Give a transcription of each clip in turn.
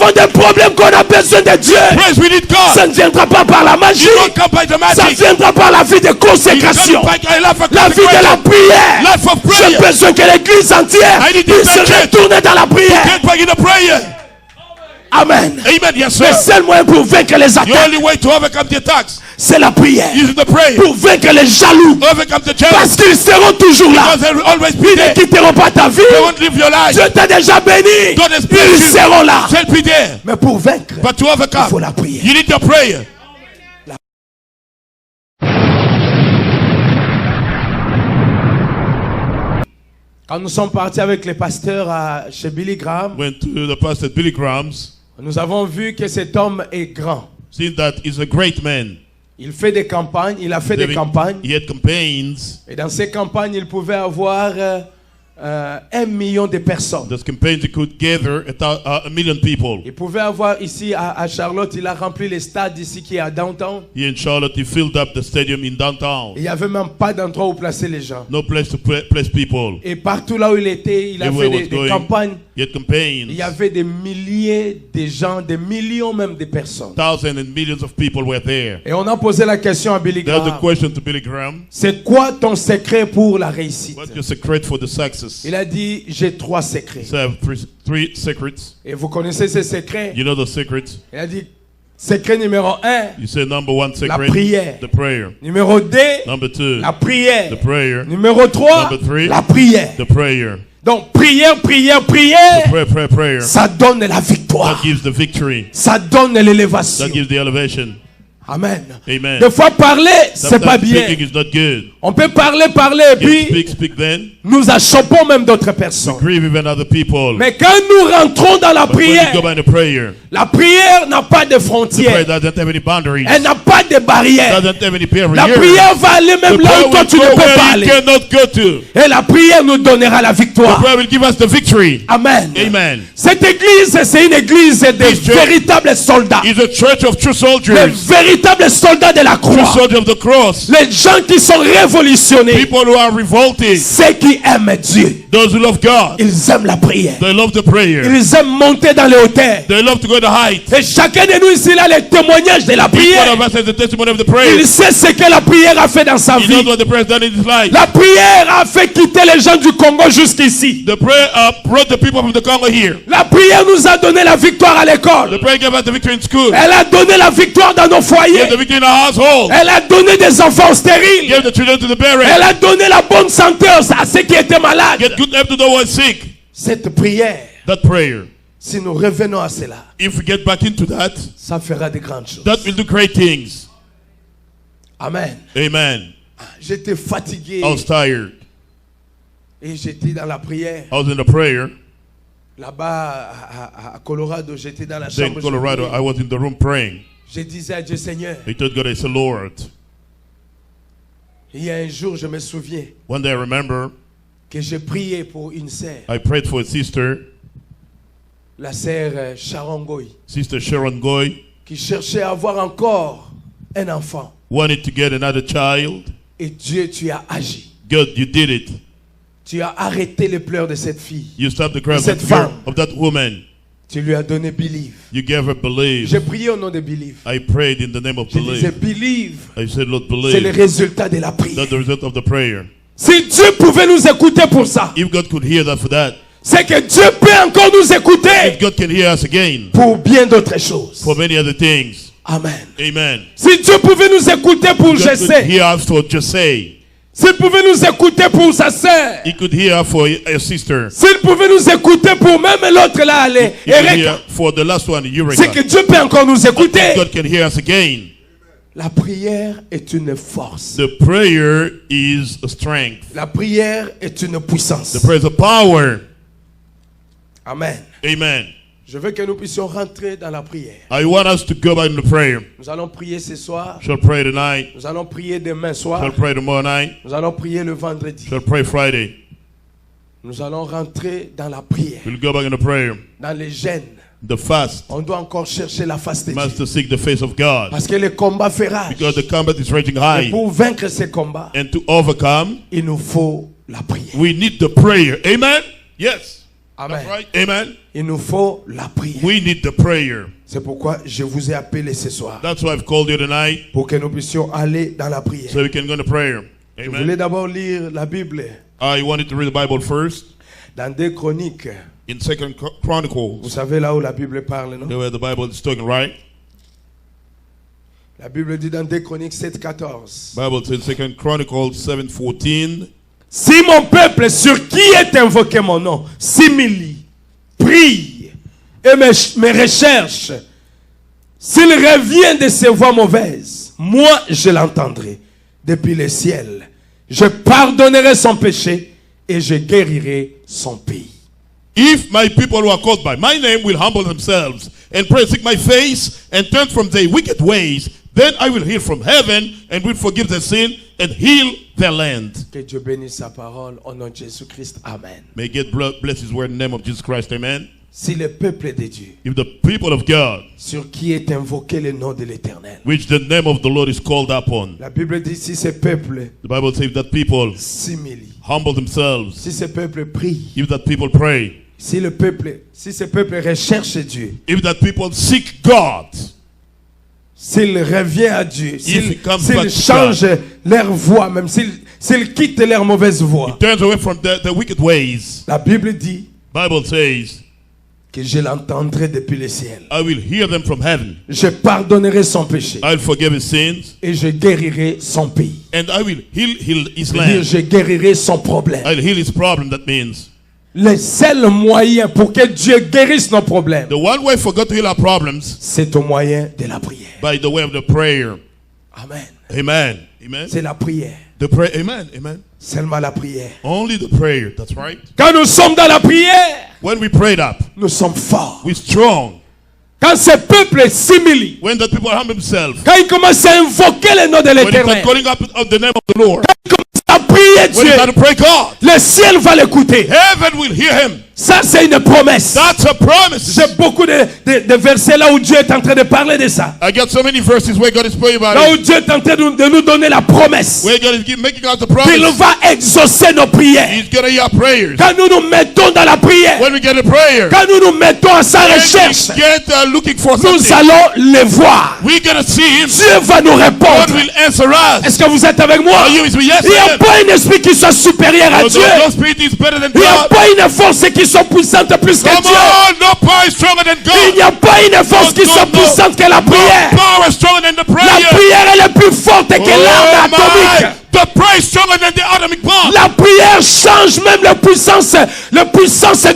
avons des problèmes qu'on a besoin de Dieu. Praise, we need God. Ça ne viendra pas par la magie. You don't come by the Ça magic. viendra par la vie de consécration. La vie de la prière. Life of J'ai prayer. besoin que l'église entière I need puisse the se church. retourner dans la prière. Get back in the prayer. Amen. Amen. Yes, Le sir. seul moyen pour vaincre les The attaques, only way to overcome the attacks c'est la prière. is the prayer. Pour vaincre les jaloux. Overcome the jealous. Parce qu'ils seront toujours là. Because they will always be Ils ne there. quitteront pas ta vie. They won't live your life. Dieu t'a déjà béni. God has blessed Ils you. seront là. They'll be there. Mais pour vaincre, But to il faut overcome, la prière. you need the prayer. Quand nous sommes partis avec les pasteurs chez Billy Graham, Went to the pastor Billy Graham's. nous avons vu que cet homme est grand. Seen that he's a great man. Il fait des campagnes, il a fait des campagnes. He had campaigns. Et dans ces campagnes, il pouvait avoir 1 million de personnes. Those campaigns, he could gather a million people. Il pouvait avoir ici à Charlotte, il a rempli les stades ici qui est à downtown. Here in Charlotte, he filled up the stadium in downtown. Il n'y avait même pas d'endroit où placer les gens. No place to place people. Et partout là où il était, il a Everywhere fait was des going. campagnes. He had campaigns. Il y avait des milliers de gens, des millions même de personnes. Thousands and millions of people were there. Et on a posé la question à Billy There's a Graham. question to Billy Graham. C'est quoi ton secret pour la réussite? What's your secret for the success? Il a dit, j'ai 3 secrets. So I have three secrets. Et vous connaissez ces secrets? You know the secrets. Il a dit, secret numéro 1, You say number one secret, prière. the prayer. numéro 2, Number two, la prière. the prayer. Numéro 3, Number 3, la prière. the prayer. Donc, prière, prière, prière, Prayer. ça donne la victoire. That gives the victory. Ça donne l'élévation. That gives the elevation. Amen. Amen. Des fois, parler, c'est pas Sometimes bien. speaking is not good. On peut parler, et You puis speak then. nous achoppons même d'autres personnes. Grieve even other people. Mais quand nous rentrons dans la But when you prière, go by the prayer, la prière n'a pas de the prayer frontières. doesn't have any boundaries. Elle n'a pas de barrières. Doesn't have any barriers. La prière va aller The même là prayer où toi will tu ne go peux pas where you aller. cannot go to. Et la prière nous donnera la The victoire. prayer will give us the victory. Amen. Amen. Cette église, c'est une église des This church véritables soldats. It's a church of true Les soldiers. véritables soldats de la True croix. soldiers of the cross. Les gens qui sont révolutionnés. People who are revolted. Ceux qui aiment Dieu. Those who love God. Ils aiment la prière. They love the prayer. Ils aiment monter dans les hauteurs. They love to go to height. Et chacun de nous ici, là, les témoignages de la Each one prière. of us has the testimony of the prayer. Il sait ce que la prière a fait dans sa He knows vie. what the prayer has done in his life. La prière a fait quitter les gens du Congo jusqu'ici. The prayer brought the people from the Congo here. La prière nous a donné la victoire à The l'école. prayer gave us the victory in school. Elle a donné la victoire dans nos foyers. Gave the victory in our household. Elle a donné des enfants stériles. Gave the children to the Elle parents. a donné la bonne santé à ceux qui étaient malades. Get good help to the one sick. Cette prière, That prayer. si nous revenons à cela, If we get back into that, ça fera de grandes choses. that will do great things. Amen. Amen. J'étais fatigué I was tired. et j'étais dans la prière. I was in the prayer. Là-bas à Colorado, j'étais dans la Then chambre. in Colorado, I was in the room praying. Je disais à Dieu, Seigneur, I told God, I said, Lord. il y a un jour, je me souviens One day I remember que j'ai prié pour une sœur, I prayed for a sister, la sœur Sharon Goy, Sister Sharon Goy, qui cherchait à avoir encore un enfant. wanted to get another child. Et Dieu, tu as agi. God, you did it. Tu as arrêté les pleurs de cette fille. You stopped the cry of Cette that femme. girl, of that woman. Tu lui as donné believe. You gave her believe. J'ai prié au nom de believe. I prayed in the name of Je disais believe. believe. I said, Lord, C'est le believe. résultat de la prière. That's the result of the prayer. Si Dieu pouvait nous écouter pour ça, If God could hear that for that, c'est que Dieu peut encore nous écouter if God can hear us again pour bien d'autres choses. for many other things. Amen. Amen. Si Dieu pouvait nous écouter pour God could Jessé, hear us for Jesse. s'il pouvait nous écouter pour sa sœur, He could hear for a sister. s'il pouvait nous écouter pour même l'autre là, He could Erika, hear for the last one, c'est Eureka. que Dieu peut encore nous écouter. God can hear us again. La prière est une force. The prayer is a strength. La prière est une puissance. The prayer is a power. Amen. Amen. Je veux que nous puissions rentrer dans la prière. I want us to go back into prayer. Nous allons prier ce soir. Shall pray tonight. Nous allons prier demain Shall soir. pray tomorrow night. Nous allons prier le vendredi. Shall pray Friday. Nous allons rentrer dans la prière, We'll go back into prayer. dans les jeûnes. The fast. On doit encore chercher la face de Dieu. Must seek the face of God. Parce que le combat fait rage. Because the combat is raging Et high. pour vaincre ces combats, And to overcome, il nous faut la prière. we need the prayer. Amen? Yes. Amen. That's right. Amen. Il nous faut la prière. We need the prayer. C'est pourquoi je vous ai appelé ce soir. That's why I've called you tonight. Pour que nous puissions aller dans la prière. So we can go to prayer. Je Amen. voulais d'abord lire la Bible. I wanted to read the Bible first. Dans 2 Chroniques. In 2 Vous Chronicles. savez là où la Bible parle, non? Where the Bible is talking, right? La Bible dit dans 2 Chroniques 7:14. Bible says 2 Chronicles 7:14. Si mon peuple sur qui est invoqué mon nom s'humilie, prie et me recherche, s'il revient de ses voies mauvaises, moi je l'entendrai depuis le ciel. Je pardonnerai son péché et je guérirai son pays. If my people who are called by my name will humble themselves and pray, seek my face, and turn from their wicked ways, then I will hear from heaven and will forgive their sin and heal their land. Que Dieu bénisse sa parole au nom de Jésus-Christ. Amen. May God bless his word in the name of Jesus Christ. Amen. Si le peuple de Dieu, If the people of God, sur qui est invoqué le nom de l'Éternel, which the name of the Lord is called upon, la Bible dit si ce peuple the Bible says that people s'humilie, humble themselves, si ce peuple prie, if that people pray, si ce peuple recherche Dieu, if that people seek God, s'il revient à Dieu, s'il comes back to change leur voie, même s'il quitte leur mauvaise voie, turns away from the wicked ways, la Bible dit Bible says, que je l'entendrai depuis le ciel. I will hear them from heaven. Je pardonnerai son péché I'll forgive his sins, et je guérirai son pays. and I will heal his C'est-à-dire, land. je guérirai son problème. I'll heal his problem. That means Le seul moyen pour que Dieu guérisse nos problèmes, the one way for God to heal our problems c'est au moyen de la prière. by the way of the prayer. Amen. Amen. Amen. C'est la prière. The prayer. Amen. Amen. Seulement la prière. Only the prayer. That's right. Quand nous sommes dans la prière, When we prayed up, nous sommes forts. we're strong. Quand ce peuple s'humilie, When the people humble themselves, quand ils commencent à invoquer le nom de when they l'Éternel, start calling up of the name of the Lord, à prier when they Dieu, start to pray God, le ciel va l'écouter. heaven will hear him. Ça, c'est une promesse. That's a promise. J'ai beaucoup de versets là où Dieu est en train de parler de ça. I got so many verses where God is praying about Là où it. Dieu est en train de nous donner la promesse. Where God is making out the Il promise. va exaucer nos prières. He's going to hear our prayers. Quand nous nous mettons dans la prière, When we get a prayer, quand nous nous mettons à sa when recherche, we get looking for nous something, allons le voir. we're going to see him. Dieu va nous God répondre. will answer us. Est-ce que vous êtes avec moi? Are you with me? Yes, Il n'y a I am. pas un esprit qui soit supérieur à No, Dieu. no spirit is better than Il n'y a God. pas une force qui soit puissante plus que Come Dieu. on, no power is stronger than Il n'y God. a pas une force qui soit puissante que la prière. No power is stronger than the La prayer. prière elle est plus forte que l'arme Oh atomique. my! The prayer is stronger than the atomic bomb. La prière change même la puissance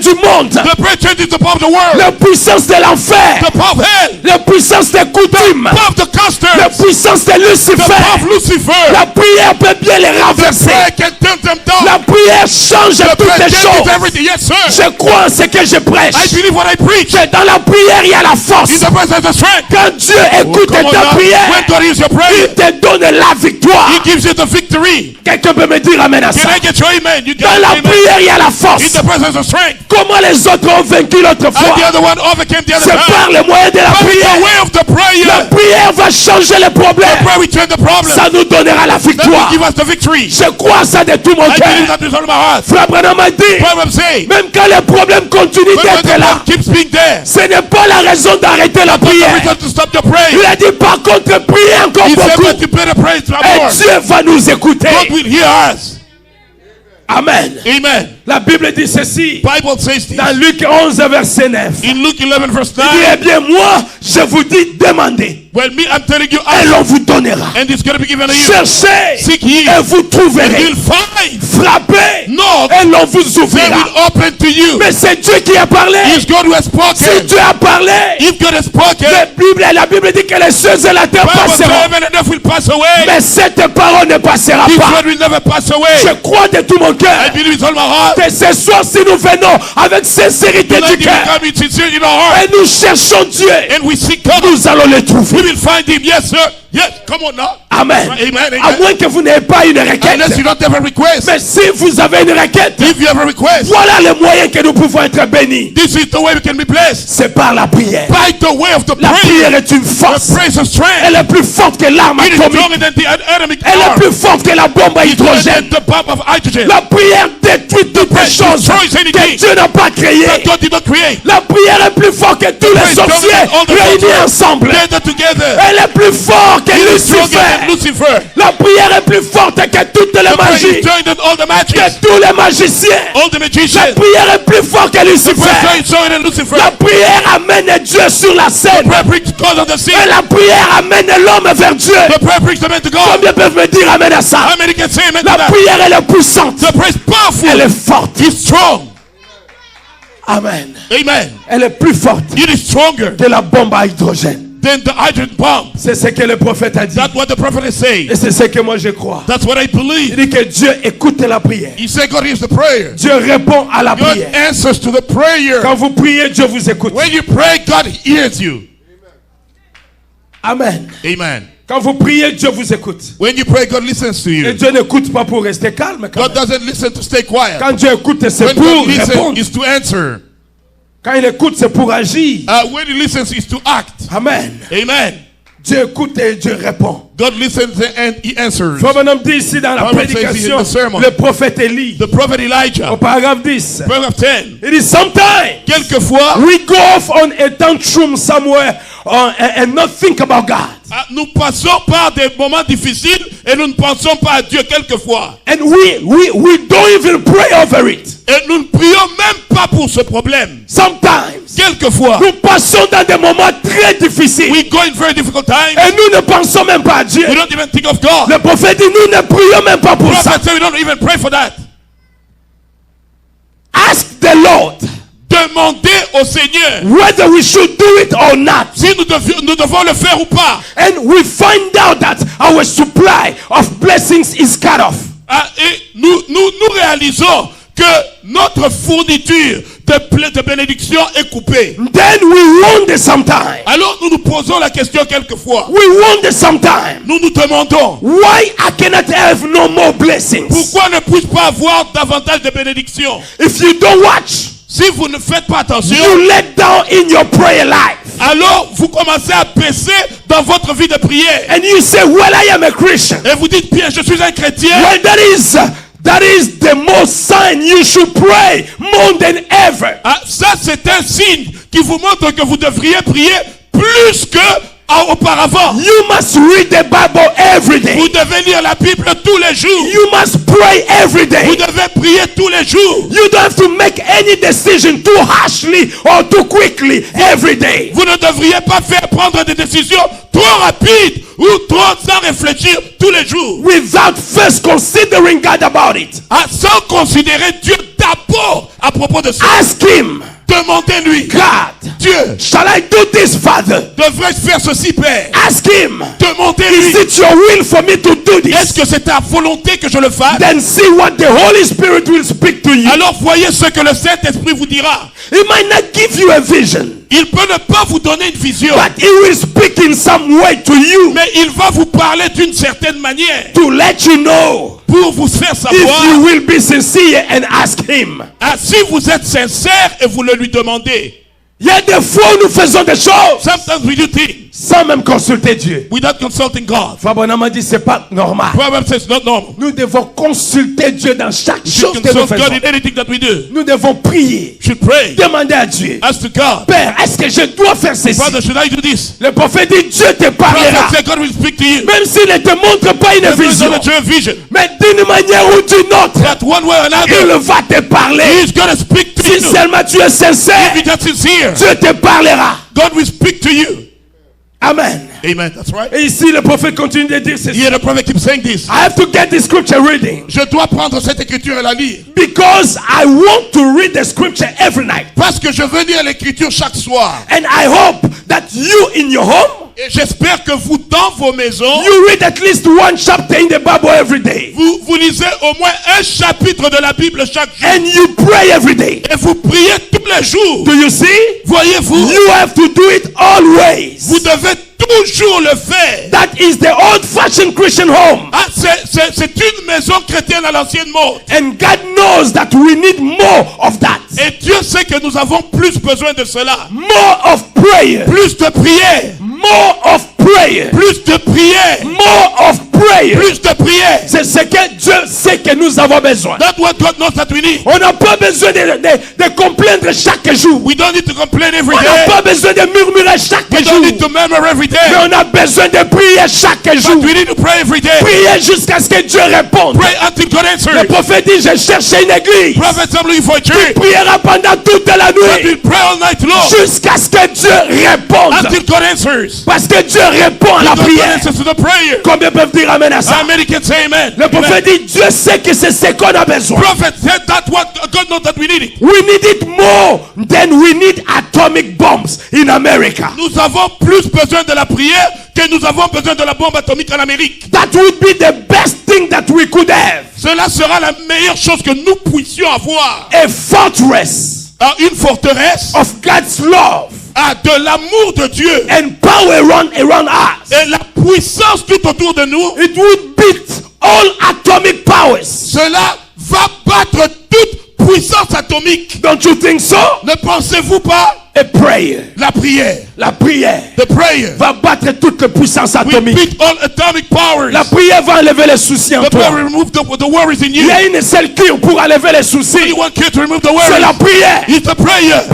du monde. The prayer changes the power of the world. La puissance de l'enfer. The power of hell. La puissance des coutumes. The power of the La customs. puissance de The power Lucifer. of Lucifer. La prière peut bien les The renverser. prayer can turn them down. La prière change The toutes prayer les changes choses. everything. Yes, sir. Je crois en ce que je prêche. I believe what I preach. Que dans la prière, il y a la force. In the presence of the strength. Quand Dieu écoute Come on ta now. prière, When God hears your prayer, il te donne la victoire. He gives you the victory. Quelqu'un peut me dire amen à Can ça? I get your amen? You Dans got la amen. prière, il y a la In force. the presence of strength. Comment les autres ont vaincu l'autre And the fois? other one overcame the other C'est time. par le moyen de la By the prière. way of the La prayer. prière va changer les The problèmes. prayer will change the problem. Ça nous donnera la That will victoire. give us the victory. Je crois à ça de tout mon I believe cœur. that with all my heart. Frère Branham a dit, What I'm saying. même quand les problèmes continuent When the d'être là, problem keeps being there, ce n'est pas la raison d'arrêter la the prière. reason to stop the prayer. Il a dit par contre, priez encore He said, beaucoup. but you better praise the Et Lord. Dieu va nous écouter. God will hear us. Amen. Amen. La Bible dit ceci. Bible says this. Dans Luc 11, verset 9. In Luke 11 verse Il dit, 9. eh bien, moi, je vous dis, demandez. Well, me, I'm telling you, Et l'on vous donnera. and it's going to be given to you. Cherchez. Seek ye, Et vous and trouverez. you'll find. Frappez. Knock, Et l'on vous they ouvrira. will open to you. Mais c'est Dieu qui a parlé. It's God who has Si spoken. Dieu a parlé, If God has spoken, la Bible dit que les cieux et la terre Bible says passeront. heaven and earth will pass away. Mais cette parole ne passera His pas. word will never pass away. Je crois de tout mon I cœur believe with all my heart. que ce soir, si nous venons avec sincérité Tonight, du if we cœur come in sincere in our heart et nous cherchons Dieu, and we seek God, nous allons le we trouver. will find Him. Yes, sir. Yes, come on now. Amen. Amen, amen. À moins que vous n'ayez pas une requête. Unless you don't have a request. Mais si vous avez une requête, If you have a request, voilà le moyen que nous pouvons être bénis. this is the way we can be blessed. C'est par la prière. By the way of the La prayer. prière est une force. The praise of strength. Elle est plus forte que l'arme It is atomique. stronger than the atomic Elle est arm. plus forte que la bombe à It's stronger hydrogène. than the bomb of hydrogen. La prière détruit toutes les praise choses destroys anything que Dieu n'a pas créées. that God did not create. La prière est plus forte que tous les Praise stronger sorciers than all the réunis sorcerers ensemble. gathered together. Elle est plus forte que It is stronger than Lucifer. Lucifer. La prière est plus forte que toutes les The praise magies, is stronger than all the magic. que tous les magiciens. All the La magicians. prière est plus forte que The praise Lucifer. is stronger than Lucifer. La prière amène Dieu sur la scène. Prayer brings God on the scene. Et la prière amène l'homme vers Dieu. The prayer brings the man to God. Combien peuvent me dire amen à ça? How many can say amen to La that? prière elle est puissante. The praise powerful. Elle est forte. It's strong. Amen. Amen. Elle est plus forte It is stronger que la bombe à hydrogène. than the hydrogen bomb. C'est ce que le prophète a dit. That's what the prophet is saying. Et c'est ce que moi je crois. That's what I Il believe. dit que Dieu écoute la prière. He said God hears the prayer. Dieu répond à la God prière. answers to the prayer. Quand vous priez, Dieu vous écoute. When you pray, God hears you. Amen. Amen. Quand vous priez, Dieu vous écoute. When you pray, God listens to Et you. Dieu n'écoute pas pour rester calme. Quand, God doesn't listen to stay quiet. quand Dieu écoute, c'est When pour God listens, répondre. is to answer. Quand il écoute, c'est pour agir. When He listens, is to act. Amen. Amen. Dieu écoute et Dieu répond. God listens and He answers. Frère Branham dit ici dans la Bible says prédication, in the sermon. le prophète Élie, The prophet au Elijah, paragraphe 10, paragraph 10. il dit sometimes Quelquefois, we go off on a tantrum somewhere and not think about God. nous passons par des moments difficiles et nous ne pensons pas à Dieu quelquefois. And we don't even pray over it. Et nous ne prions même pas pour ce problème. Sometimes Quelquefois, nous passons dans des moments très difficiles we go in very difficult times. et nous ne pensons même pas à Dieu. We don't even think of God. Le prophète dit nous ne prions même pas pour ça. Prophet said we don't even pray for that. Ask the Lord Demandez au Seigneur whether we should do it or not. si nous devons le faire ou pas. And we find out that our supply of blessings is cut off. Et nous réalisons que notre fourniture de bénédiction est coupée. Then we wonder sometimes. Alors nous nous posons la question quelquefois. We wonder sometimes Nous nous demandons, why I cannot have no more blessings. pourquoi ne puis-je pas avoir davantage de bénédictions? If you don't watch, Si vous ne faites pas attention, you let down in your prayer life. alors vous commencez à baisser dans votre vie de prière. And you say, well, I am a Christian. Et vous dites, bien, je suis un chrétien. Well, that is the most sign you should pray more than ever. Ça, c'est un signe qui vous montre que vous devriez prier plus que auparavant. You must read the Bible every day. Vous devez lire la Bible tous les jours. You must pray every Vous day. devez prier tous les jours. You don't have to make any decision too harshly or too quickly every day. Vous ne devriez pas faire prendre des décisions trop rapides ou trop sans réfléchir tous les jours. Without first considering God about it. Sans considérer Dieu d'abord à propos de ça. Ask Him, Demandez-lui. God, Dieu, shall I do this, Father? devrais-je faire ceci, Père? Ask Him, Demandez-lui. is it your will for me to do Est-ce this? que c'est ta volonté que je le fasse? Then see what the Holy Spirit will speak to you. Alors voyez ce que le Saint-Esprit vous dira. He might not give you a vision, Il peut ne pas vous donner une vision, but He will speak in some way to you mais il va vous parler d'une certaine manière to let you know pour vous faire if savoir you will be sincere and ask Him. si vous êtes sincère et vous le lui demandez. Il y a des fois où nous faisons des choses Sometimes we do things sans même consulter Dieu. without consulting God. Frère Branham a dit c'est pas normal. Proverbs says not normal. Nous devons consulter Dieu dans chaque We should chose que nous consult God faisons. in anything that we do. Nous devons prier, We should pray. demander à Dieu. Ask to God, Père, est-ce que je dois faire ceci? Father, should I do this? Le prophète dit Dieu te parlera. Prophet said God will speak to you. Même s'il ne te montre pas une vision, Not a vision, mais d'une manière ou d'une autre, that one way or il another, va te parler. He's gonna speak to Si you. seulement tu es sincère, If you're sincere, Dieu te parlera. God will speak to you. Amen. Amen. That's right. Et ici, le prophète continue de dire ceci. Here the prophet keeps saying this. I have to get the scripture reading Je dois prendre cette écriture et la lire. because I want to read the scripture every night. Parce que je veux lire l'écriture chaque soir. And I hope that you in your home Et j'espère que vous, dans vos maisons, you read at least one chapter in the Bible every day. vous lisez au moins un chapitre de la Bible chaque jour. And you pray every day. Et vous priez tous les jours. Do you see? Voyez-vous, You have to do it always. vous devez toujours le faire. That is the old-fashioned Christian home. Ah, c'est une maison chrétienne à l'ancienne mode. And God knows that we need more of that. Et Dieu sait que nous avons plus besoin de cela. More of prayer. Plus de prière. More of prayer. Plus de prière. More of prayer. Plus de prière. C'est ce que Dieu sait que nous avons besoin. That's what God knows that we need. On n'a pas besoin de complaindre chaque jour. We don't need to complain every On n'a day. pas besoin de murmurer chaque We jour. don't need to murmur every day. Mais on a besoin de prier chaque jour. But we need to pray every day. Prier jusqu'à ce que Dieu réponde. Pray until God Le answers. prophète dit, je cherche une église. Prophet, I'm looking for a church. Il priera pendant toute la But nuit. we pray all night long Jusqu'à ce que Dieu réponde. until God answers. Parce que Dieu répond à la God prière. answers to the prayer. Combien peuvent dire amen à ça? How many can say amen? Le prophète dit, Dieu sait que c'est ce qu'on a besoin. Prophet said that what God knows that we need it. We need it more than we need atomic bombs in America. Nous avons plus besoin de la prière que nous avons besoin de la bombe atomique en Amérique. That would be the best thing that we could have. Cela sera la meilleure chose que nous puissions avoir. A fortress Une forteresse of God's love de l'amour de Dieu and power around us. et la puissance tout autour de nous. It would beat all atomic powers. Cela va battre toute puissance atomique. Don't you think so? Ne pensez-vous pas? A prayer. La prière. La prière The prayer. va battre toute la puissance We atomique. beat all atomic powers. La prière va enlever les soucis en The prayer toi. will remove the worries in Il you. y a une seule cure pour enlever les soucis. Only one cure to remove the C'est la worries. prière. It's the prayer.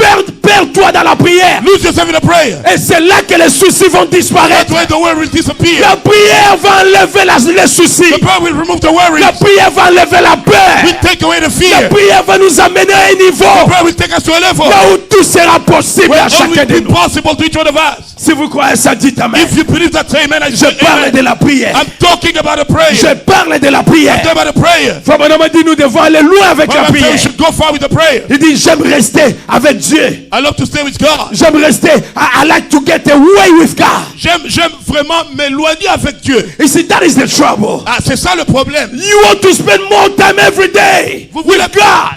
Perds-toi dans la prière. Lose yourself in the prayer. Et c'est là que les soucis vont disparaître. That's why the worries disappear. La prière va enlever les soucis. The prayer will remove the worries. La prière va enlever la We peur. take away the La fear. prière va nous amener à un The niveau prayer will take us to a level là où tout sera possible where à all chacun will de be nous. possible to each one of us. Si vous croyez ça, dites amen. If you believe that, say amen. I Je say parle amen. de la prière. I'm talking about a prayer. Je parle de la prière. I'm talking about a prayer. Frère Branham dit nous devons aller loin avec la But I say we prière. should go far with the prayer. Il dit j'aime rester avec Dieu. I love to stay with God. J'aime rester. I like to get away with God. J'aime vraiment m'éloigner avec Dieu. You see, that is the trouble. Ah, c'est ça le problème. You want to spend more time every day Vous voulez with God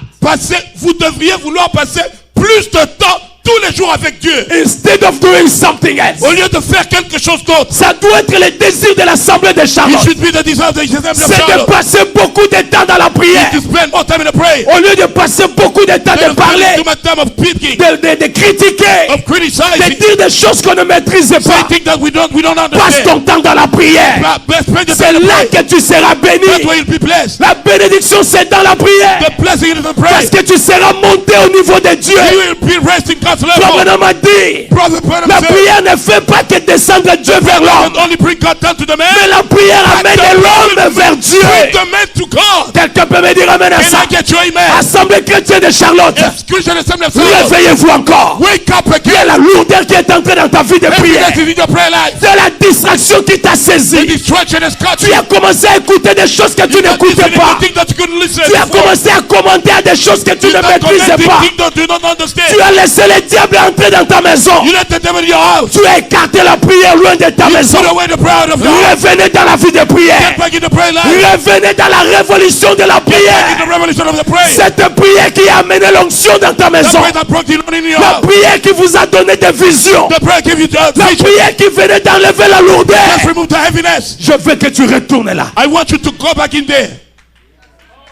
vous devriez vouloir passer plus de temps tous les jours avec Dieu. instead of doing something else. Au lieu de faire quelque chose d'autre. Ça doit être le désir de l'assemblée de It Charlotte. should be the desire of the Assembly of C'est de Charlotte. passer beaucoup de temps dans la prière. To spend more time in the prayer. Au lieu de passer beaucoup de temps de parler, Too much time of speaking, de critiquer, of de criticizing, dire des choses qu'on ne maîtrise pas. saying that we don't Passe understand. ton temps dans la prière. Spend your C'est time in the là prayer. que tu seras béni. That's why you'll be blessed. La bénédiction, c'est dans la prière. The blessing is in the prayer. Parce que tu seras monté au niveau de Dieu. You will be raised in God's Frère level. Branham a dit, Brother Branham la said, prière ne fait pas que descendre Dieu vers l'homme. don't only bring God down to the man, Mais la prière amène l'homme vers Dieu. bring the man to God. Quelqu'un peut me dire amen à Can ça? I get your amen? Assemblée chrétienne de Charlotte, Yes, Christian Assembly of Charlotte. réveillez-vous encore. Wake up Il y a again. la lourdeur qui est entrée dans ta vie de prière. Everything is in your prayer life. C'est la distraction qui t'a The saisi. distraction has caught Tu you. as commencé à écouter des choses que tu You n'écoutais listening pas. to things that you couldn't listen Tu as before. commencé à commenter à des choses que tu You ne start maîtrisais commenting pas. things that you don't understand. Tu as laissé le diable entrer dans ta maison. You let the devil in your house. Tu as écarté la prière loin de ta maison. Put away the prayer of God. Revenez dans la vie de Get prière. back in the prayer life. Revenez dans la révolution de la Get back in prière. the revelation of the prayer. Cette prière qui a amené l'onction dans ta The maison. prayer that brought the anointing in your La house. prière qui vous a donné des visions. The prayer gave you the La vision. prière qui venait d'enlever la lourdeur. Just remove the heaviness. Je veux que tu retournes là. I want you to go back in there.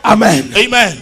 Amen. Amen.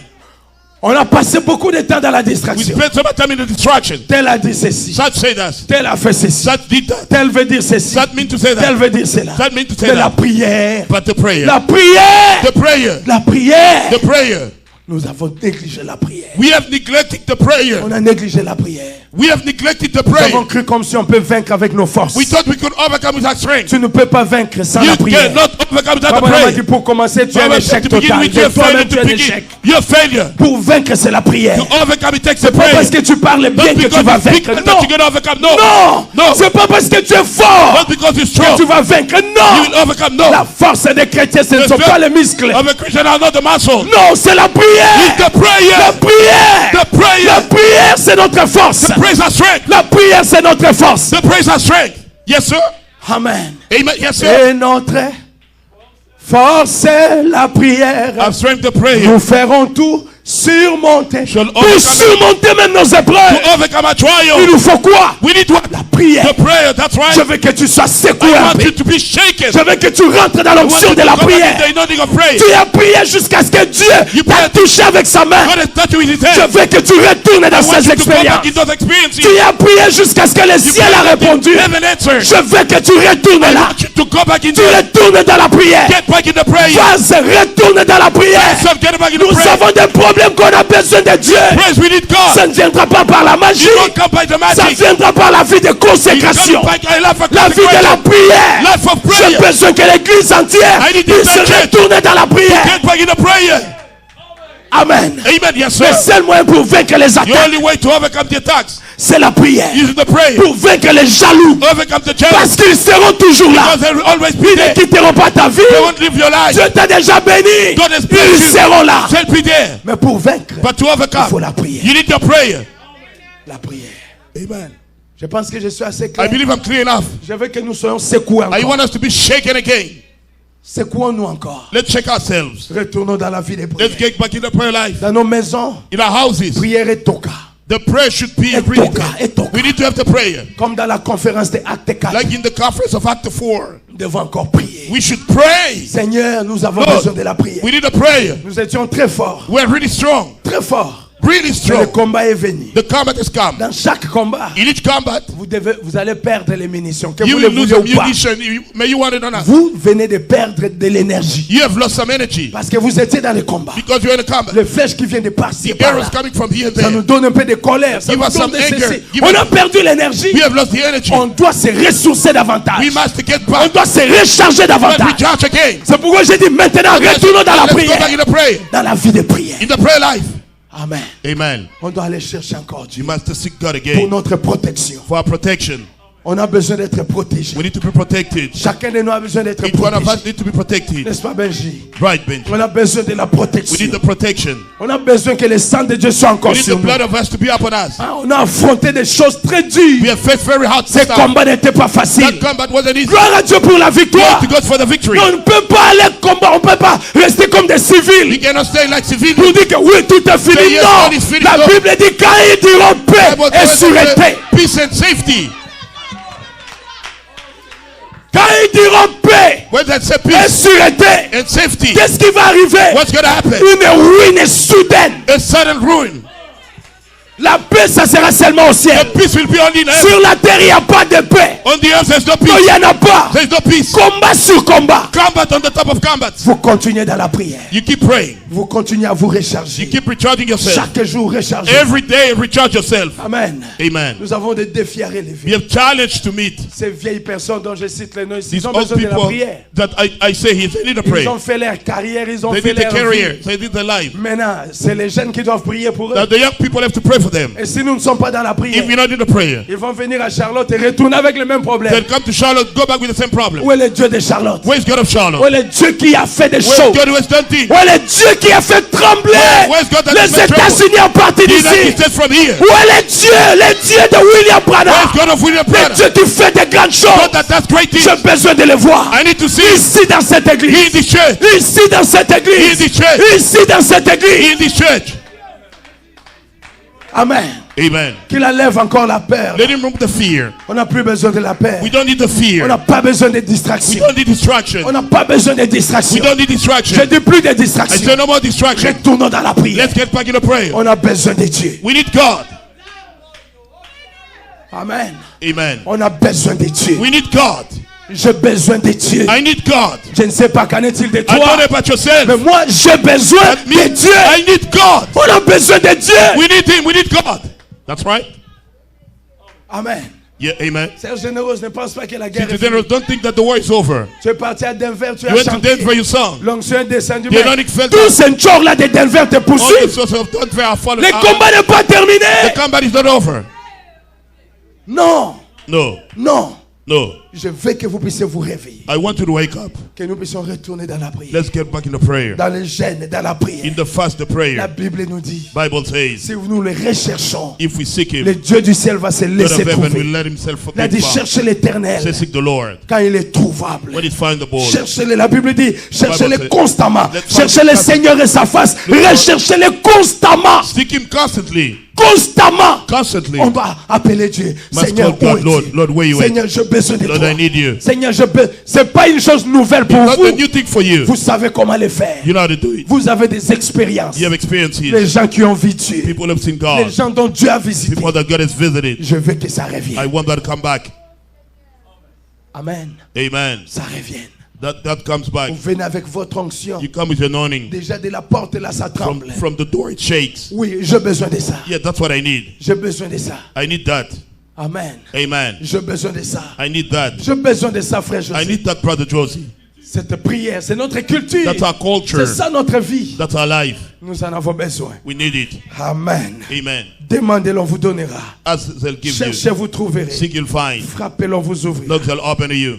On a passé beaucoup de temps dans la We distraction. spent so much time in the distraction. Tel a dit ceci. That say that. Tel a fait ceci. That did that. Tel veut dire ceci. That mean to say Tel that. veut dire cela. That mean to say Mais la that. prière. But the prayer. La prière. The prayer. La prière. The prayer. Nous avons négligé la prière. We have neglected the prayer. On a négligé la prière. We have neglected the Nous prayer. avons cru comme si on peut vaincre avec nos forces. We thought we could overcome with our strength. Tu ne peux pas vaincre sans You la prière. cannot overcome without the Papa m'a prayer. dit pour commencer, tu es un Bible échec said to begin total. with, De you're toi-même, failure tu to es un begin. échec. You're failure. Pour vaincre, c'est la prière. To overcome it takes a C'est pas parce prayer. que tu parles bien Not que because tu vas you speak vaincre. that Non. you're going to overcome. No. Non. No. C'est pas parce que tu es fort Not because you're que strong. tu vas vaincre. You Non. will overcome. No. La force des chrétiens, ce ne The sont pas strength les muscles. of a Christian are not the muscle. Non, c'est la prière. It's the prayer. La prière. The prayer. La prière, c'est notre force. The praise our strength. La prière, c'est notre force. The praise our strength. Yes, sir. Amen. Amen. Yes, sir. Et notre force c'est la prière. Our strength to pray. Nous ferons tout surmonter. Shall Pour overcome surmonter même nos épreuves, To overcome our il trial. nous faut quoi? We need what? La prière. The prayer. That's right. Je veux que tu sois secoué. I un want peu. you to be shaken. Je veux que tu rentres dans I want l'onction you de to la come back prière. in the anointing of prayer. Tu as prié jusqu'à ce que Dieu t'a touché avec sa main. God has touched you with his Je hand. veux que tu retournes I dans want ces you to come back expériences. in those experiences. Tu as prié jusqu'à ce que le ciel a répondu. Heaven answered. Je veux que tu retournes I là. want you to go back in Tu there. retournes dans la prière. Get back in the prayer. Vas, retourne dans la prière. Son, get back in the Nous prayer. avons des problèmes qu'on a besoin de Dieu. Praise, we need God. Ça ne viendra pas par la magie. You don't come by the Ça magic. viendra par la vie de You consécration. come by a life of La vie de la consecration. prière. Life of J'ai prayer. besoin que l'église entière I need puisse the church. retourner dans la prière. Get back in the prayer. Amen. Amen. Yes, Le sir. seul moyen pour vaincre les The attaques, only way to overcome the attacks c'est la prière. is the prayer. Pour vaincre les jaloux. Overcome the challenge. Parce qu'ils seront toujours là. Because they will always be Ils ne there. quitteront pas ta vie. They won't live your life. Dieu t'a déjà béni. God has blessed Ils you. seront là. They'll be there. Mais pour vaincre, But to il faut overcome, la prière. you need the prayer. La prière. Amen. Je pense que je suis assez I clair. believe I'm clear enough. Je veux que nous soyons secoués I encore. want us to be shaken again. Secouons-nous encore. Let's check ourselves. Retournons dans la vie des prières. Let's get back in the prayer life. Dans nos maisons, In our houses, prière et toka. the prayer should be Et real. toka, et toka. We need to have the prayer. Comme dans la conférence des Actes 4. Like in the conference of Act 4. Nous devons encore prier. We should pray. Seigneur, nous avons Lord, besoin de la prière. we need a prayer. Nous étions très forts. We're really strong. Très forts. Really Mais le strong. combat est venu. The combat has come. Dans chaque combat, In each combat, vous allez perdre les munitions. Que you vous le will lose vouliez ou pas. ammunition. May you want it or not. Vous venez de perdre de l'énergie. You have lost some energy Parce que vous étiez dans le combat. because you're in a combat. Les flèches qui viennent de par-ci et The arrows par-là. coming from here and Ça nous there. donne un peu de colère. Ça Give nous us donne some de anger. ceci. Give On us- a perdu l'énergie. We have lost the energy. On doit se ressourcer davantage. We must get On back. doit se recharger Let's davantage. recharge again. C'est pourquoi j'ai dit maintenant, retournons dans la Let's go back prière. in the prayer. Dans la vie de prière. In the prayer life. Amen. Amen. On doit aller chercher encore Dieu You must seek God pour again notre protection. for our protection. On a besoin d'être protégé. We need to be protected. Chacun de nous a besoin d'être Each one of us protégé. need to be protected. N'est-ce pas, Benji? Right, Benji. On a besoin de la We protection. need the protection. On a besoin que le sang de Dieu soit We encore need the sur nous. blood of us to be upon us. Ah, on a affronté des choses très We dures. have faced very hard Ces stuff. combats n'étaient pas faciles. That combat wasn't easy. Gloire à Dieu pour la victoire. To God for the victory. Mais on ne peut pas aller combattre, on ne peut pas rester comme des We civils. cannot stay like civilians. Pour dire que oui, tout est Say fini. yes, Non, all is finished. la No. Bible dit quand ils diront paix Bible et tells us sûreté. peace and safety. Quand ils diront paix When that say et peace sûreté, and safety, qu'est-ce qui va arriver? what's going to happen? Une ruine soudaine. A sudden ruin. La paix, ça sera seulement au ciel. The peace will be only in heaven. Sur la terre, il n'y a pas de paix. On the earth, there's no Non, il peace. n'y en a pas. There's no peace. Combat sur combat. Combat on the top of combat. Vous continuez dans la prière. You keep praying. Vous continuez à vous You recharger. keep recharging yourself. Chaque jour, recharger. Every day, recharge yourself. Amen. Amen. Nous avons des défis à We relever. have challenge to meet. Ces vieilles personnes dont je cite les noms ici, These ils ont old besoin de la people prière. that I say here, they need to pray. Ils ont fait leur carrière, ils ont They fait need their leur career. vie. They need their life. Maintenant, c'est les jeunes qui doivent prier pour eux. Now the young people have to pray for them. Et si nous ne sommes pas dans la prière, If we're not in the prayer, ils vont venir à Charlotte et retourner avec le même problème. then come to Charlotte, go back with the same problem. Où est le Dieu de Charlotte? Where's God of Où Charlotte? est le Dieu qui a fait des Where's choses? God who has done things? Où est le Dieu qui a fait trembler Where's God that les has made trouble? États-Unis en partie The United d'ici? States from here. Où est le Dieu de William Branham? Where's God of William Le Branham? Dieu qui fait des grandes God choses. that does great things. J'ai besoin de le voir. I need to see Ici dans cette in église. this church. Ici dans cette église. In the church. Ici dans cette église. In this church. Amen. Amen. Qu'il enlève encore la peur. Let him remove the fear. On n'a plus besoin de la peur. We don't need the On fear. n'a pas besoin de We distraction. don't need distraction. On n'a pas besoin de We distraction. don't need Je distraction. dis plus de I distraction. say no more distraction. Retournons dans la prière. Let's get back in the prayer. On a besoin de Dieu. We need God. Amen. Amen. On a besoin de Dieu. We need God. J'ai besoin de Dieu. I need God. Je ne sais pas qu'en est-il de I don't toi. know about yourself. Mais moi, j'ai besoin But me, de Dieu. I need God. On a besoin de Dieu. We need Him. We need God. That's right. Amen. Yeah. Amen. Serge Générose ne pense pas que la guerre See, est the general, finie. don't think that the war is over. Tu es parti à Denver, tu You as went to chanté. Denver, you sang. L'onction est descendue. The Mais anointing fell tous down. ces gens là de Denver te All the poursuivent. sources of Denver are fallen. Le combat n'est pas The terminé. combat is not over. Non, No. non. No. Je veux que vous puissiez vous réveiller. I want you to wake up. Que nous puissions retourner dans la prière. Let's get back in the prayer. Dans le jeûne, dans la prière. In the fast, the La prayer. Bible nous dit, Bible says, si nous le recherchons, if we seek him, le Dieu du ciel va se God laisser of heaven will trouver. let himself Il a dit, be found. cherchez l'éternel Say, seek the Lord. quand il est trouvable. When it's findable. Cherchez-le, la Bible dit, cherchez-le says, constamment. let's Cherchez find le him Seigneur et sa face. Recherchez-le constamment. Seek him constantly. Constamment. Constantly. On doit appeler Dieu. Must Seigneur, call God, où Lord, es-tu? Lord, where you at? Seigneur, j'ai besoin de Lord, toi. I need you. Seigneur, c'est pas une chose nouvelle pour Not a vous. new thing for you. Vous savez comment le faire. You know how to do it. Vous avez des expériences. You have experiences. Les gens qui ont vu Dieu. People have seen Les God. gens dont Dieu a visité. People that God has visited. Je veux que ça I revienne. want that to come back. Amen. Amen. Ça revienne. That comes back. Vous venez avec votre onction. You come with your anointing. Déjà de la porte là, ça tremble. From the door, it shakes. Oui, j'ai besoin de ça. Yeah, that's what I need. J'ai besoin de ça. I need that. Amen. Amen. J'ai besoin de ça. I need that. J'ai besoin de ça, frère I José. need that, Brother Josie. Cette prière, c'est notre culture. That's our culture. C'est ça notre vie. That's our life. Nous en avons besoin. We need it. Amen. Amen. Demandez, l'on vous donnera. As they'll give Cherchez, you. vous trouverez. Seek, you'll find. Frappez, l'on vous ouvrira. Knocks shall open to you.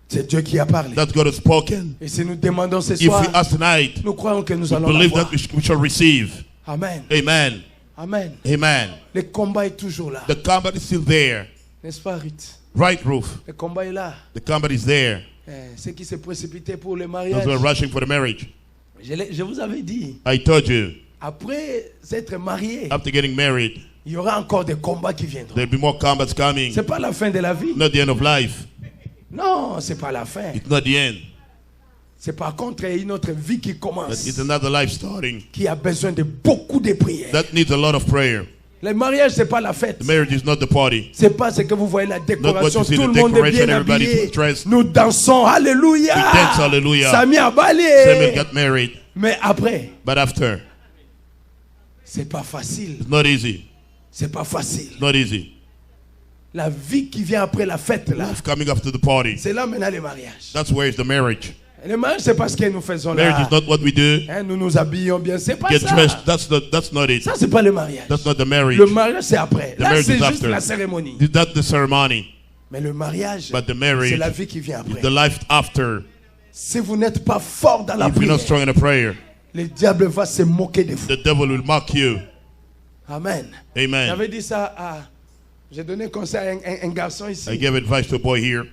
C'est Dieu qui a parlé. That God has spoken. Et si nous demandons ce If soir, we ask tonight, nous croyons que nous allons believe l'avoir. that we shall receive. Amen. Amen. Amen. Amen. Le combat est toujours là. The combat is still there. N'est-ce pas, Ruth? Right, Ruth. Le combat est là. The combat is there. Ceux qui se précipitaient pour le Those mariage. who are rushing for the marriage. Je vous avais dit, I told you, après s'être marié, after getting married, il y aura encore des combats qui viendront. there'll be more combats coming. C'est pas la fin de la vie. Not the end of life. Non, c'est pas la fin. It's not the end. C'est par contre une autre vie qui But commence, it's another life starting. qui a besoin de beaucoup de prières. That needs a lot of prayer. Le mariage, c'est pas la fête. The marriage is not the party. C'est pas ce que vous voyez la décoration. you see, Tout the le monde est decoration, bien everybody's habillé. dressed. Nous dansons. Alléluia. We dance, hallelujah. Samy a Samuel balé. got married. Mais après, But after, c'est pas facile. it's not easy. C'est pas facile. Not easy. La vie qui vient après la fête là, Life coming after the party. c'est là maintenant le mariage. That's where is the marriage. Le mariage, c'est pas ce que nous faisons là. Marriage is not what we do. Hein, nous nous habillons bien. C'est pas Get ça. dressed. That's not it. Ça, c'est pas le mariage. That's not the marriage. Le mariage, c'est après. The Là, marriage c'est is juste after. la cérémonie. That's the ceremony. Mais le mariage, But the marriage c'est la vie qui vient is après. the life after. Si vous n'êtes pas fort dans la If you're prière, not strong in the prayer, le diable va se moquer de vous. the devil will mock you. Amen. Amen. J'avais dit ça à... J'ai donné un conseil à un garçon ici. I gave advice to a boy here.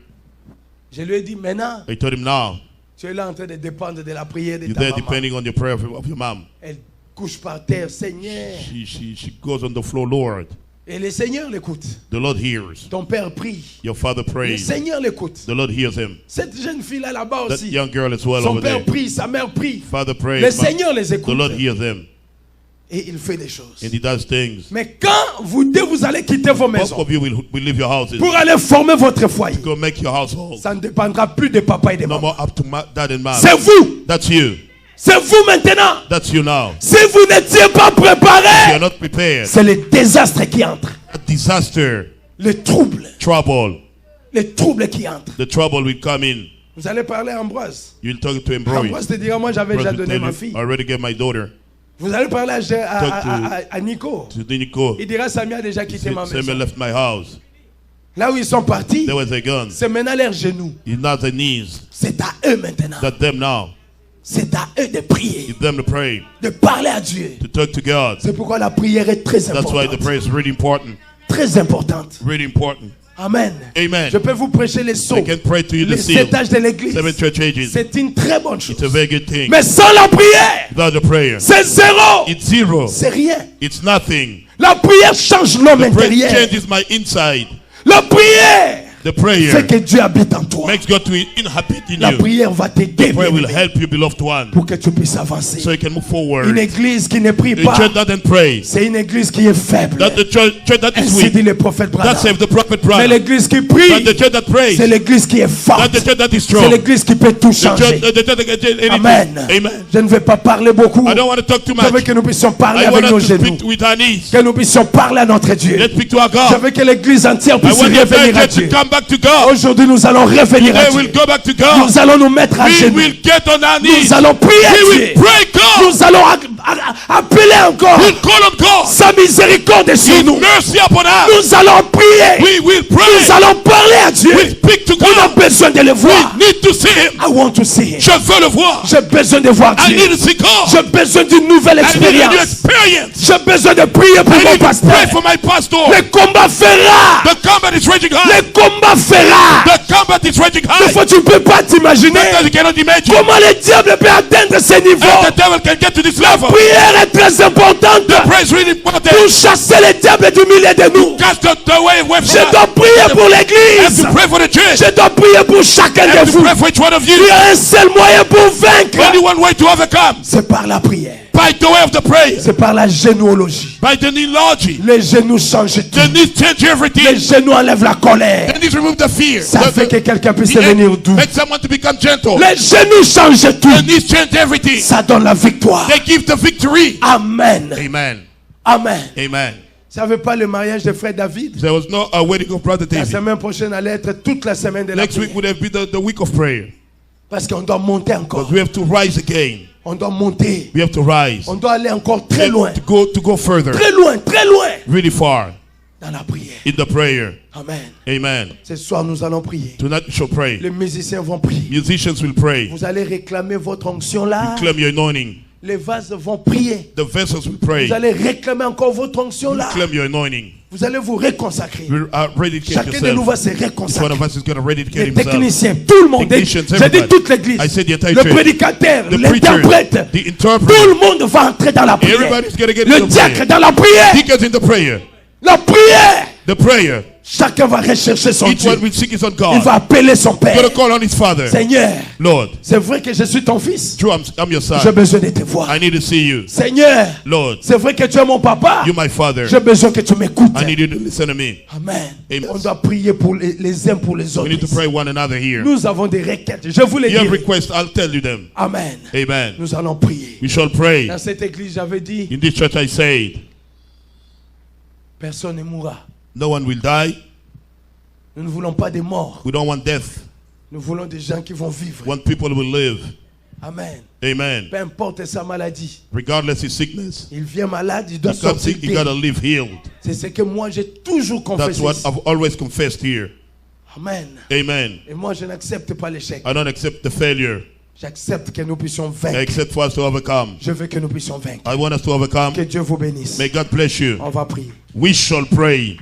Je lui ai dit, maintenant, I told him now, tu es là en train de dépendre de la prière de you're ta there maman. depending on the prayer of your mom. Elle couche par terre, Seigneur. She goes on the floor, Lord. Et le Seigneur l'écoute. The Lord hears. Ton père prie. Your father Le prays. Seigneur l'écoute. The Lord hears him. Cette jeune fille-là là-bas That aussi. young girl as well Son over père there. prie, sa mère prie. Father prays. Le Seigneur les The écoute. Lord hears them. Et il fait des choses. And he does things. Mais quand vous deux, vous allez quitter vos Both maisons of you will leave your houses. pour aller former votre foyer, Go make your household. ça ne dépendra plus de papa et de No maman. more up to dad and mom. C'est vous. That's you. C'est vous maintenant. That's you now. Si vous n'étiez pas If préparé, you're not prepared, c'est le désastre qui entre. a disaster, Le trouble. trouble, Le trouble qui entre. the trouble will come in. Vous allez parler à Ambroise. You'll talk to Ambroise. Ambroise te dira, moi j'avais déjà Ambroise will donné tell ma you, fille. I already gave my daughter Vous allez parler Talk à Nico. to Nico. Il dira, Samia a déjà quitté ma Samuel maison. left my house. Là où ils sont partis, There was a gun. c'est maintenant leurs genoux. He's not the knees. C'est à eux maintenant. That them now. C'est à eux de prier, It's them to pray, de parler à Dieu. to talk to God. C'est pourquoi la prière est très That's why the importante. prayer is really important. Très importante. Really important. Amen. Amen. Je peux vous prêcher les sceaux. I can pray to you the Les seal. 7 âges de l'église. 7 church ages. C'est une très bonne chose. It's a very good thing. Mais sans la prière, Without the prayer, c'est zéro. it's zero. C'est rien. It's nothing. La prière change l'homme Prayer intérieur. changes my inside. La prière The prayer fait que Dieu habite en toi. makes God to inhabit in La you. prière va t'aider Prayer will bien-aimé, help you, beloved one, pour que tu puisses avancer. so you can move Une forward. église qui ne prie A pas, church that doesn't pray, c'est une église qui est faible. that the church that is Ainsi dit weak, le prophète that Branham. saves the prophet Mais brother. l'église qui But prie, the church that prays, c'est l'église qui est that forte. the church that is C'est strong, l'église qui peut tout the changer. church, Amen. Amen. Je ne vais pas parler beaucoup. I don't want to talk too Je veux much. que nous puissions parler I avec want nos us to genoux. speak with our knees. Que nous puissions parler à notre Dieu. Let's speak to our Je God. veux que l'église entière I puisse want the revenir à church to Dieu. come back to God. Aujourd'hui, nous allons revenir à Today Dieu. we'll go back to God. Nous allons nous mettre à We genoux. will get on our knees. Nous allons prier à We Dieu. will pray God. Nous allons appeler encore We'll call on God. sa miséricorde sur His nous. mercy upon us. Nous allons prier. We will pray. Nous allons parler à Dieu. We speak to On a God. besoin de le voir. We need to see Him. I want to see him. Je veux le voir. J'ai besoin de voir I Dieu. need to see God. J'ai besoin d'une nouvelle I need a new expérience. experience. J'ai besoin de prier pour I mon need to pasteur. pray for my pastor. Le combat fera. The combat is raging high. Le combat fera. The combat is raging Des high. fois, tu ne peux pas t'imaginer Sometimes you cannot imagine. comment le diable peut atteindre ce niveau. And the devil can get to this La level. prière est très importante Prayer is really important. pour chasser le diable du milieu de nous. Cast the way away from Je us. dois prier pour And l'église. to pray for the church. Je dois prier pour chacun de And to vous. pray for each one of you. Il y a un seul moyen pour vaincre. Only one way to overcome. C'est par la prière. By the way of the prayer. C'est par la généalogie. By the kneeology. Les genoux changent tout. The knees change everything. Les genoux enlèvent la colère. The knees remove the fear. Ça The- fait que quelqu'un puisse the- devenir doux. Make someone to become gentle. Les genoux changent tout. The knees change everything. Ça donne la victoire. They give the victory. Amen. Amen. Amen. Amen. Vous savez pas le mariage de frère David? There was no wedding of Brother La David. semaine prochaine allait être toute la semaine de la Next week prière. would have been the week of prayer. Parce qu'on doit monter encore. But we have to rise again. On doit monter. We have to rise. On doit aller encore très loin. To go further. Très loin, très loin. Really far. Dans la prière. In the prayer. Amen. Amen. Ce soir, nous allons prier. Tonight we shall pray. Les musiciens vont prier. Musicians will pray. Vous allez réclamer votre onction là. Claim your anointing. Les vases vont prier. The vessels will pray. Vous allez réclamer encore votre onction là. Claim your anointing. Vous allez vous réconsacrer. We'll rededicate Chacun de nous va yourself. se Each one réconsacrer. of us is going to rededicate Les himself. techniciens, tout le monde. Technicians, J'ai dit everybody. toute l'église. I said the entire Le church. prédicateur, The l'interprète. preacher, the Tout interpreter. le monde va entrer dans la prière. Everybody's going to get Le into the diacre prayer. dans la prière. Deacons in the prayer. La prière. The prayer. Chacun va rechercher son Each Dieu. one will seek his own Il God. va appeler son Going père. to call on his father. Seigneur, Lord, c'est vrai que je suis ton fils. true, I'm your J'ai son. besoin de te voir. I need to see you. Seigneur, Lord, c'est vrai que tu es mon papa. you're my father. J'ai besoin que tu m'écoutes. I need you to listen to me. Amen. Amen. On doit prier pour les uns pour les We need to autres. pray one another here. Nous avons des requêtes. Je vous les You have dis. requests, I'll tell you them. Amen. Amen. Nous allons prier. We shall pray. Dans cette église, j'avais dit, In this church I said, personne ne mourra. no one will die. Nous ne voulons pas des morts. We don't want death. Nous voulons des gens qui vont vivre. We want people who will live. Amen. Amen. Peu importe sa maladie. Regardless his sickness. Il vient malade, il doit He comes sortir. sick, he gotta live healed. C'est ce que moi j'ai toujours That's confessé. what I've always confessed here. Amen. Amen. Et moi je n'accepte pas l'échec. I don't accept the failure. J'accepte que nous puissions I vaincre. accept for us to overcome. Je veux que nous puissions vaincre. I want us to overcome. Que Dieu vous bénisse. May God bless you. On va prier. We shall pray.